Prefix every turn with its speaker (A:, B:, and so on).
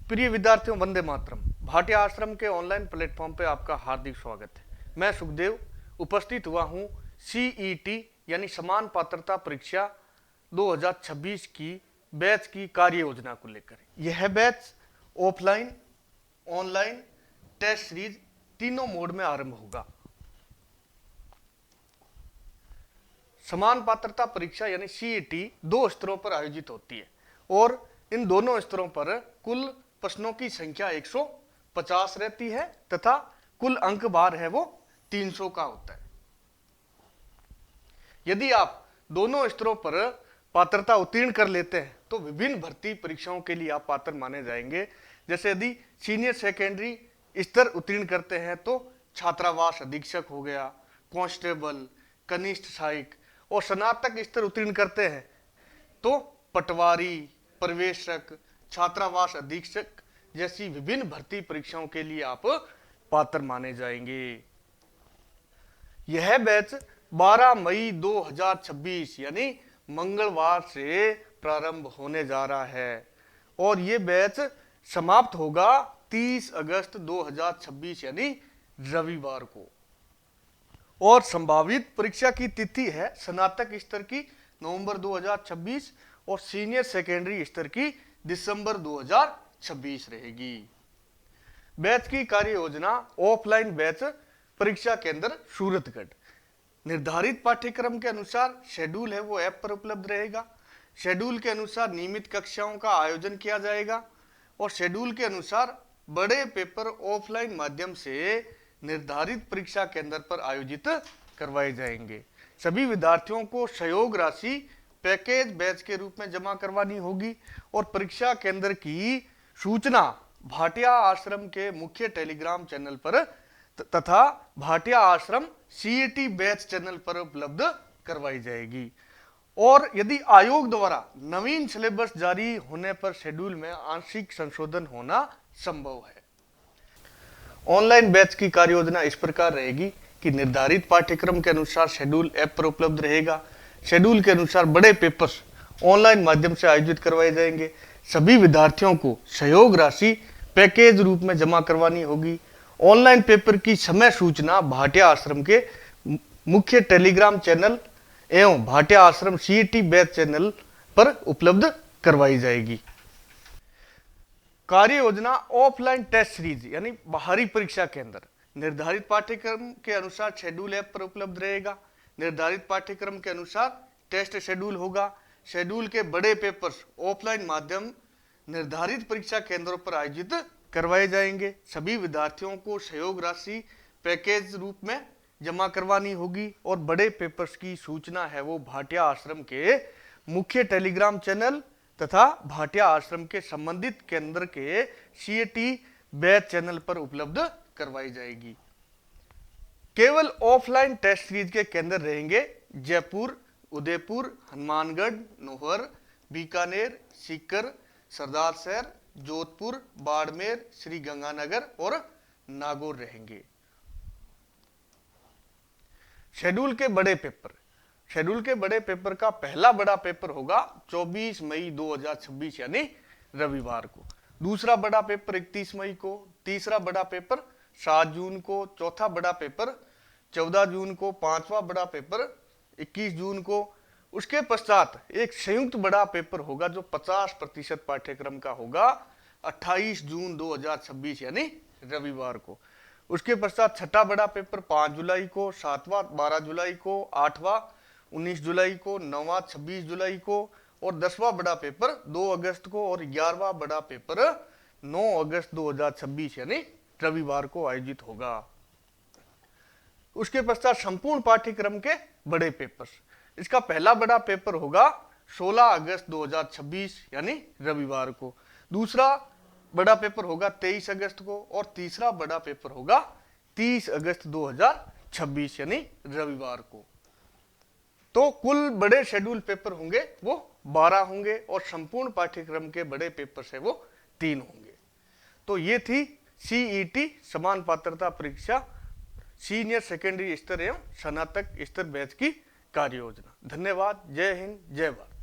A: प्रिय विद्यार्थियों, वंदे मातरम। भाटिया आश्रम के ऑनलाइन प्लेटफॉर्म पे आपका हार्दिक स्वागत है। मैं सुखदेव उपस्थित हुआ हूँ सीईटी यानी समान पात्रता परीक्षा 2026 की बैच की कार्य योजना को लेकर। यह batch offline, online, test series तीनों मोड में आरंभ होगा। समान पात्रता परीक्षा यानी सीईटी 2 स्तरों पर आयोजित होती है और इन दोनों स्तरों पर कुल प्रश्नों की संख्या 150 रहती है तथा कुल अंक भार है वो 300 का होता है। यदि आप दोनों स्तरों पर पात्रता उत्तीर्ण कर लेते हैं तो विभिन्न भर्ती परीक्षाओं के लिए आप पात्र माने जाएंगे। जैसे यदि सीनियर सेकेंडरी स्तर उत्तीर्ण करते हैं तो छात्रावास अधीक्षक हो गया, कांस्टेबल, कनिष्ठ सहायक, और स्नातक स्तर उत्तीर्ण करते हैं तो पटवारी, पर्यवेक्षक, छात्रावास अधीक्षक जैसी विभिन्न भर्ती परीक्षाओं के लिए आप पात्र माने जाएंगे। यह बैच 12 मई 2026 यानी मंगलवार से प्रारंभ होने जा रहा है और ये बैच समाप्त होगा 30 अगस्त 2026 यानी रविवार को। और संभावित परीक्षा की तिथि है स्नातक स्तर की नवंबर 2026 और सीनियर सेकेंडरी स्तर की दिसंबर 2026 रहेगी। बैच की कार्य योजना ऑफलाइन बैच परीक्षा केंद्र सूरतगढ़। निर्धारित पाठ्यक्रम के अनुसार शेड्यूल है वो ऐप पर उपलब्ध रहेगा। शेड्यूल के अनुसार नियमित कक्षाओं का आयोजन किया जाएगा और शेड्यूल के अनुसार बड़े पेपर ऑफलाइन माध्यम से निर्धारित परीक्षा केंद्र पर आयोजित करवाए जाएंगे। सभी विद्यार्थियों को सहयोग राशि पैकेज बैच के रूप में जमा करवानी होगी और परीक्षा केंद्र की सूचना भाटिया आश्रम के मुख्य टेलीग्राम चैनल पर तथा भाटिया आश्रम सीईटी बैच चैनल पर उपलब्ध करवाई जाएगी। और यदि आयोग द्वारा नवीन सिलेबस जारी होने पर शेड्यूल में आंशिक संशोधन होना संभव है। ऑनलाइन बैच की कार्य योजना इस प्रकार रहेगी कि निर्धारित पाठ्यक्रम के अनुसार शेड्यूल ऐप पर उपलब्ध रहेगा। शेड्यूल के अनुसार बड़े पेपर्स ऑनलाइन माध्यम से आयोजित करवाए जाएंगे। सभी विद्यार्थियों को सहयोग राशि पैकेज रूप में जमा करवानी होगी। ऑनलाइन पेपर की समय सूचना भाटिया आश्रम के मुख्य टेलीग्राम चैनल एवं भाटिया आश्रम सीईटी बैच चैनल पर उपलब्ध करवाई जाएगी। कार्य योजना ऑफलाइन टेस्ट सीरीज यानी बाहरी परीक्षा केंद्र। निर्धारित पाठ्यक्रम के अनुसार शेड्यूल ऐप पर उपलब्ध रहेगा। निर्धारित पाठ्यक्रम के अनुसार टेस्ट शेड्यूल होगा। शेड्यूल के बड़े पेपर्स ऑफलाइन माध्यम निर्धारित परीक्षा केंद्रों पर आयोजित करवाए जाएंगे। सभी विद्यार्थियों को सहयोग राशि पैकेज रूप में जमा करवानी होगी और बड़े पेपर्स की सूचना है वो भाटिया आश्रम के मुख्य टेलीग्राम चैनल तथा भाटिया आश्रम के संबंधित केंद्र के सीईटी बैच चैनल पर उपलब्ध करवाई जाएगी। केवल ऑफलाइन टेस्ट सीरीज के केंद्र रहेंगे जयपुर, उदयपुर, हनुमानगढ़, नौहर, बीकानेर, सीकर, सरदार शहर, जोधपुर, बाड़मेर, श्री गंगानगर और नागौर रहेंगे। शेड्यूल के बड़े पेपर। शेड्यूल के बड़े पेपर का पहला बड़ा पेपर होगा 24 मई 2026 यानी रविवार को। दूसरा बड़ा पेपर 31 मई को, तीसरा बड़ा पेपर 7 जून को, चौथा बड़ा पेपर 14 जून को, पांचवा बड़ा पेपर 21 जून को। उसके पश्चात एक संयुक्त बड़ा पेपर होगा जो 50% पाठ्यक्रम का होगा 28 जून 2026 यानी रविवार को। उसके पश्चात छठा बड़ा पेपर 5 जुलाई को, सातवां 12 जुलाई को, आठवां 19 जुलाई को, नौवां 26 जुलाई को और 10वां बड़ा पेपर 2 अगस्त को और 11वां बड़ा पेपर 9 अगस्त 2026 यानी रविवार को आयोजित होगा। उसके पश्चात संपूर्ण पाठ्यक्रम के बड़े पेपर्स। इसका पहला बड़ा पेपर होगा 16 अगस्त 2026 यानी रविवार को। दूसरा बड़ा पेपर होगा 23 अगस्त को और तीसरा बड़ा पेपर होगा 30 अगस्त 2026 यानी रविवार को। तो कुल बड़े शेड्यूल पेपर होंगे वो 12 होंगे और संपूर्ण पाठ्यक्रम के बड़े पेपर से वो 3 होंगे। तो ये थी सीईटी समान पात्रता परीक्षा सीनियर सेकेंडरी स्तर एवं स्नातक स्तर बैच की कार्य योजना। धन्यवाद। जय हिंद, जय भारत।